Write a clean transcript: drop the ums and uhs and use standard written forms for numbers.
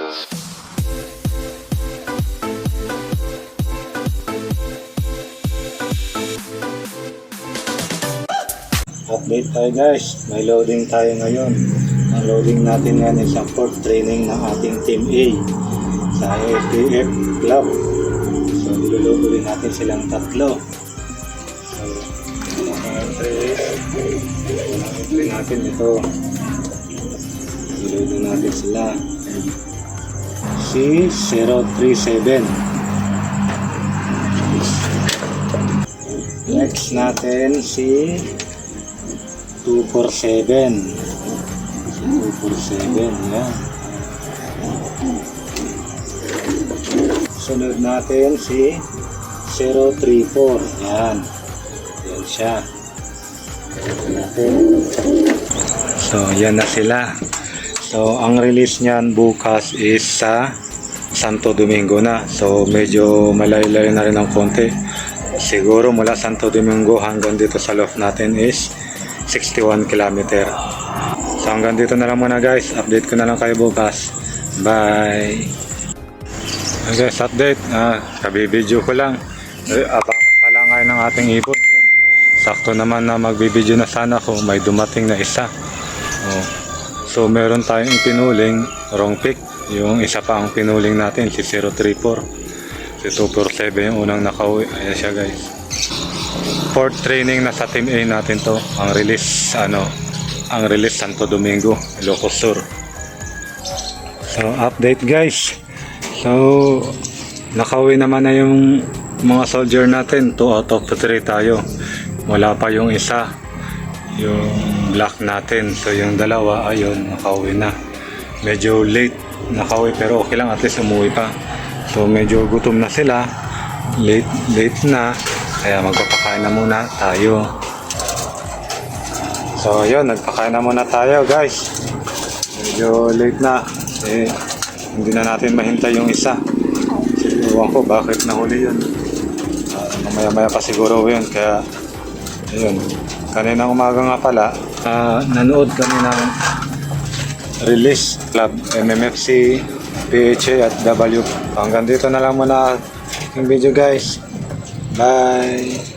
Update tayo guys, may loading tayo ngayon. Ang loading natin ngayon is ang fourth training ng ating Team A sa AFPF Club. So iloload ulit natin silang tatlo. So unang entry natin ito. Iloload natin sila. C037. Next natin si 247. 247, yan. Sunod natin si 034, yan. Yan siya. So, yan na sila. So, ang release niyan bukas is sa Santo Domingo na. So, medyo malayo-layo na rin ng konti. Siguro mula Santo Domingo hanggang dito sa loft natin is 61 km. So hanggang dito na lang muna guys. Update ko na lang kayo bukas. Bye. Guys, update. Kabibidyo ko lang. Abangan pala ngayon ng ating ibon. Sakto naman na magbibidyo na sana ko. May dumating na isa. So meron tayong pinuling wrong pick. Yung isa pa ang pinuling natin si 034. Si 247 yung unang nakauwi. Ayan siya guys. Fourth training na sa Team A natin to. Ang release Santo Domingo, Ilocos Sur. So update guys. So nakauwi naman na yung mga soldier natin. 2 out of 3 tayo. Wala pa yung isa, yung black natin. So yung dalawa ayun nakauwi na. Medyo late nakauwi pero okay lang, at least umuwi pa. So medyo gutom na sila. Late na. Kaya magpapakain na muna tayo. So yun, nagpakain na muna tayo guys. Medyo late na. Hindi na natin mahintay yung isa. Ewan ko bakit nahuli yun. Mamaya-maya pa siguro yun. Kaya yun, kaninang umaga nga pala, nanood kami ng release club MMFC, PHA at W. Hanggang dito na lang muna yung video guys. Bye!